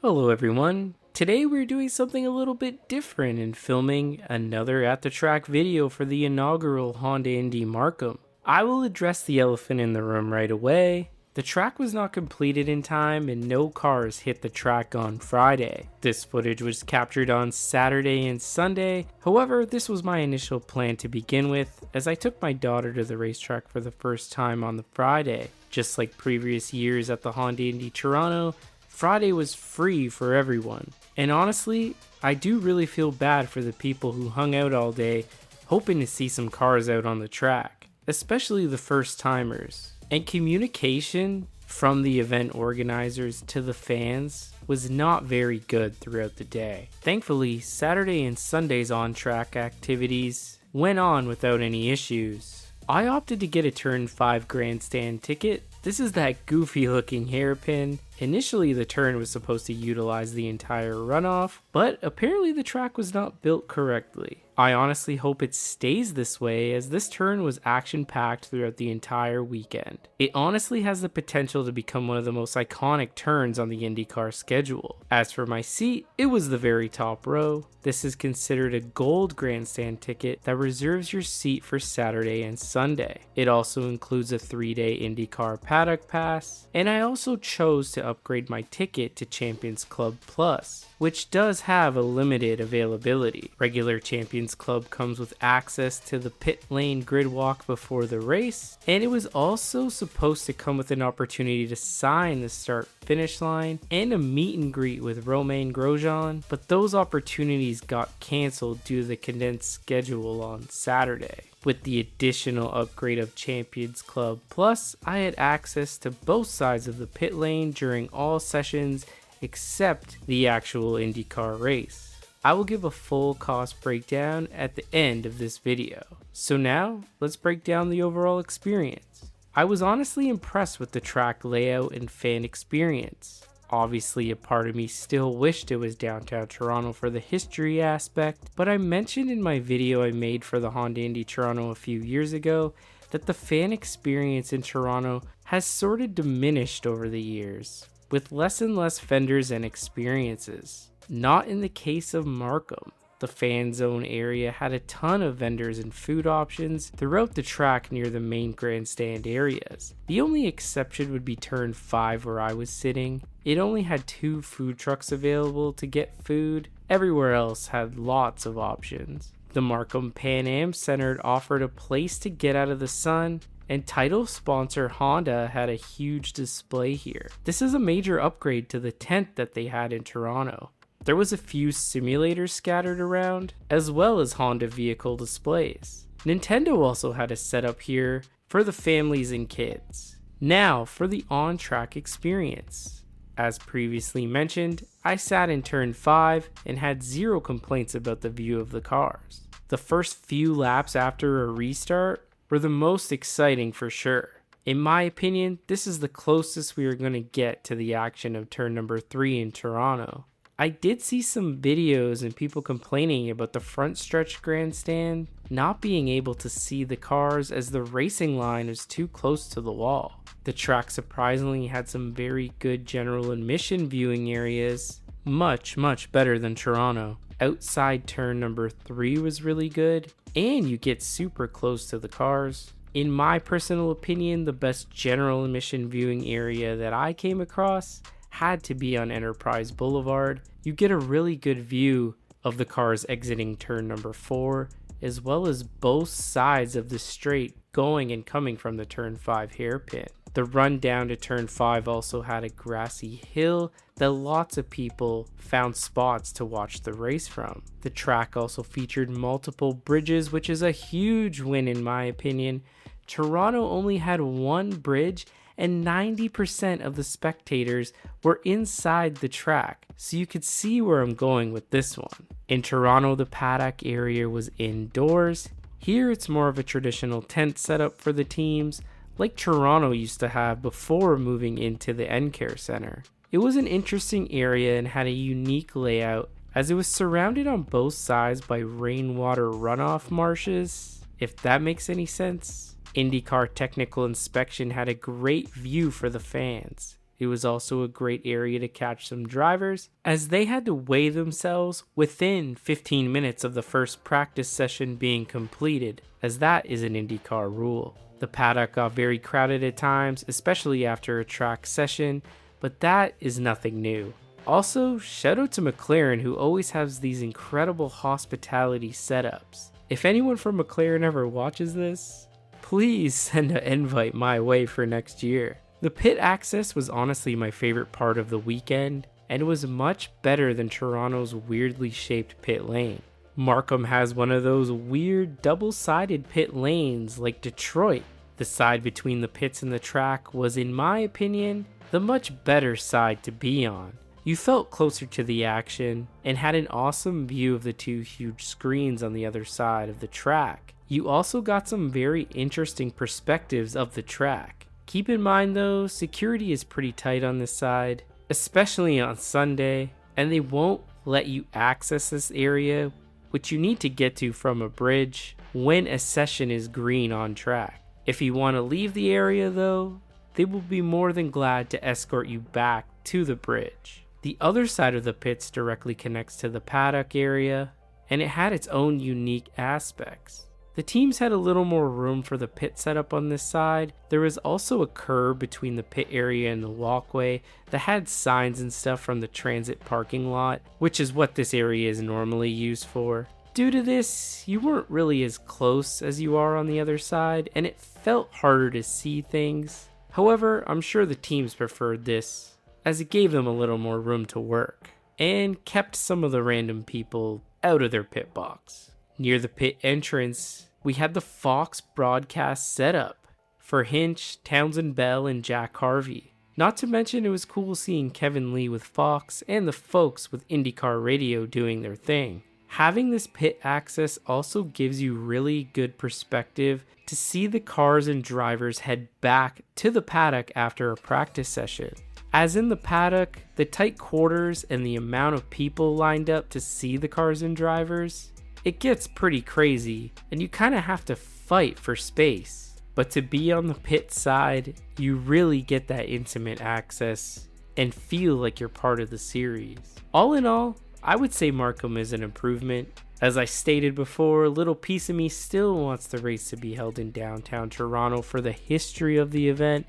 Hello everyone. Today we're doing something a little bit different and filming another at the track video for the inaugural Honda Indy Markham. I will address the elephant in the room right away. The track was not completed in time and no cars hit the track on Friday. This footage was captured on Saturday and Sunday. However, this was my initial plan to begin with, as I took my daughter to the racetrack for the first time on the Friday. Just like previous years at the Honda Indy Toronto, Friday was free for everyone. And honestly, I do really feel bad for the people who hung out all day hoping to see some cars out on the track, especially the first timers. And communication from the event organizers to the fans was not very good throughout the day. Thankfully, Saturday and Sunday's on-track activities went on without any issues. I opted to get a Turn 5 grandstand ticket. This is that goofy looking hairpin. Initially the turn was supposed to utilize the entire runoff, but apparently the track was not built correctly. I honestly hope it stays this way, as this turn was action packed throughout the entire weekend. It honestly has the potential to become one of the most iconic turns on the IndyCar schedule. As for my seat, it was the very top row. This is considered a gold grandstand ticket that reserves your seat for Saturday and Sunday. It also includes a 3-day IndyCar Paddock pass, and I also chose to upgrade my ticket to Champions Club Plus, which does have a limited availability. Regular Champions Club comes with access to the pit lane grid walk before the race, and it was also supposed to come with an opportunity to sign the start finish line and a meet and greet with Romain Grosjean, but those opportunities got cancelled due to the condensed schedule on Saturday. With the additional upgrade of Champions Club Plus, I had access to both sides of the pit lane during all sessions except the actual IndyCar race. I will give a full cost breakdown at the end of this video. So now, let's break down the overall experience. I was honestly impressed with the track layout and fan experience. Obviously, a part of me still wished it was downtown Toronto for the history aspect, but I mentioned in my video I made for the Honda Indy Toronto a few years ago that the fan experience in Toronto has sort of diminished over the years, with less and less vendors and experiences. Not in the case of Markham. The fan zone area had a ton of vendors and food options throughout the track near the main grandstand areas. The only exception would be Turn 5 where I was sitting. It only had 2 food trucks available to get food. Everywhere else had lots of options. The Markham Pan Am Center offered a place to get out of the sun, and title sponsor Honda had a huge display here. This is a major upgrade to the tent that they had in Toronto. There was a few simulators scattered around, as well as Honda vehicle displays. Nintendo also had a setup here for the families and kids. Now for the on-track experience. As previously mentioned, I sat in Turn 5 and had zero complaints about the view of the cars. The first few laps after a restart were the most exciting for sure. In my opinion, this is the closest we are going to get to the action of Turn number 3 in Toronto. I did see some videos and people complaining about the front stretch grandstand not being able to see the cars as the racing line is too close to the wall. The track surprisingly had some very good general admission viewing areas, much better than Toronto. Outside Turn number 3 was really good, and you get super close to the cars. In my personal opinion, the best general admission viewing area that I came across had to be on Enterprise Boulevard. You get a really good view of the cars exiting Turn number 4, as well as both sides of the straight going and coming from the Turn 5 hairpin. The run down to Turn 5 also had a grassy hill that lots of people found spots to watch the race from. The track also featured multiple bridges, which is a huge win in my opinion. Toronto only had one bridge, and 90% of the spectators were inside the track, so you could see where I'm going with this one. In Toronto, the paddock area was indoors. Here it's more of a traditional tent setup for the teams, like Toronto used to have before moving into the Encare Center. It was an interesting area and had a unique layout, as it was surrounded on both sides by rainwater runoff marshes, if that makes any sense. IndyCar Technical Inspection had a great view for the fans. It was also a great area to catch some drivers, as they had to weigh themselves within 15 minutes of the first practice session being completed, as that is an IndyCar rule. The paddock got very crowded at times, especially after a track session, but that is nothing new. Also, shout out to McLaren, who always has these incredible hospitality setups. If anyone from McLaren ever watches this, please send an invite my way for next year. The pit access was honestly my favorite part of the weekend, and it was much better than Toronto's weirdly shaped pit lane. Markham has one of those weird double-sided pit lanes like Detroit. The side between the pits and the track was, in my opinion, the much better side to be on. You felt closer to the action and had an awesome view of the two huge screens on the other side of the track. You also got some very interesting perspectives of the track. Keep in mind though, security is pretty tight on this side, especially on Sunday, and they won't let you access this area, which you need to get to from a bridge, when a session is green on track. If you want to leave the area though, they will be more than glad to escort you back to the bridge. The other side of the pits directly connects to the paddock area, and it had its own unique aspects. The teams had a little more room for the pit setup on this side. There was also a curb between the pit area and the walkway that had signs and stuff from the transit parking lot, which is what this area is normally used for. Due to this, you weren't really as close as you are on the other side, and it felt harder to see things. However, I'm sure the teams preferred this, as it gave them a little more room to work, and kept some of the random people out of their pit box. Near the pit entrance, we had the Fox broadcast setup for Hinch, Townsend Bell, and Jack Harvey. Not to mention, it was cool seeing Kevin Lee with Fox and the folks with IndyCar Radio doing their thing. Having this pit access also gives you really good perspective to see the cars and drivers head back to the paddock after a practice session. As in the paddock, the tight quarters and the amount of people lined up to see the cars and drivers, it gets pretty crazy, and you kind of have to fight for space. But to be on the pit side, you really get that intimate access and feel like you're part of the series. All in all, I would say Markham is an improvement. As I stated before, a little piece of me still wants the race to be held in downtown Toronto for the history of the event.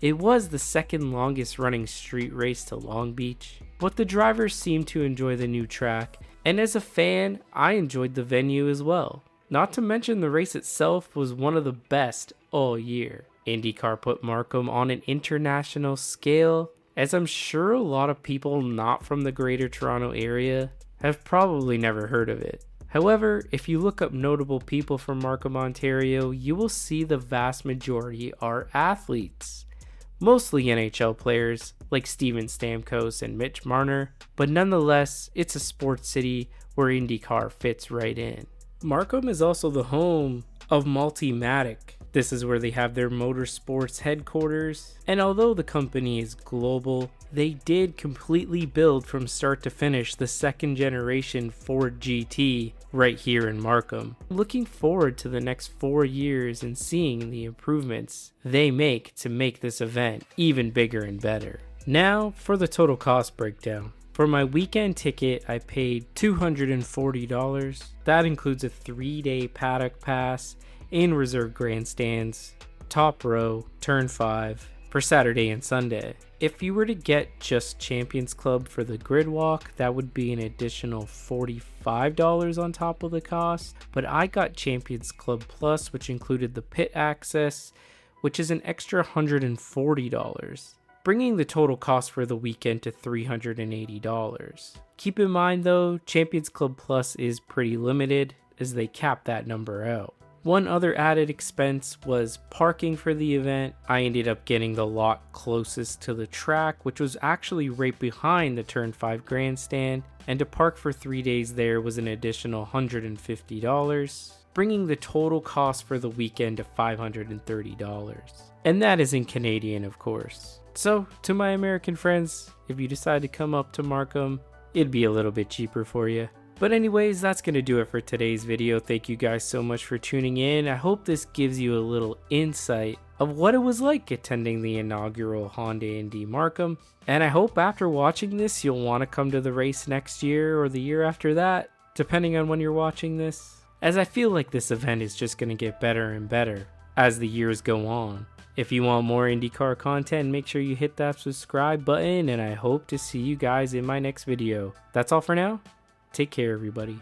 It was the second longest running street race to Long Beach, but the drivers seemed to enjoy the new track, and as a fan, I enjoyed the venue as well. Not to mention the race itself was one of the best all year. IndyCar put Markham on an international scale, as I'm sure a lot of people not from the greater Toronto area have probably never heard of it. However, if you look up notable people from Markham, Ontario, you will see the vast majority are athletes. Mostly NHL players like Steven Stamkos and Mitch Marner, but nonetheless, it's a sports city where IndyCar fits right in. Markham is also the home of Multimatic. This is where they have their motorsports headquarters, and although the company is global, they did completely build from start to finish the second generation Ford GT right here in Markham. Looking forward to the next 4 years and seeing the improvements they make to make this event even bigger and better. Now for the total cost breakdown. For my weekend ticket, I paid $240. That includes a 3-day paddock pass in reserved grandstands, top row, turn 5, for Saturday and Sunday. If you were to get just Champions Club for the grid walk, that would be an additional $45 on top of the cost, but I got Champions Club Plus, which included the pit access, which is an extra $140, bringing the total cost for the weekend to $380. Keep in mind though, Champions Club Plus is pretty limited as they cap that number out. One other added expense was parking for the event. I ended up getting the lot closest to the track, which was actually right behind the Turn 5 grandstand, and to park for 3 days there was an additional $150, bringing the total cost for the weekend to $530. And that is in Canadian, of course. So, to my American friends, if you decide to come up to Markham, it'd be a little bit cheaper for you. But anyways, that's going to do it for today's video. Thank you guys so much for tuning in. I hope this gives you a little insight of what it was like attending the inaugural Honda Indy Markham. And I hope after watching this, you'll want to come to the race next year or the year after that, depending on when you're watching this, as I feel like this event is just going to get better and better as the years go on. If you want more IndyCar content, make sure you hit that subscribe button, and I hope to see you guys in my next video. That's all for now. Take care, everybody.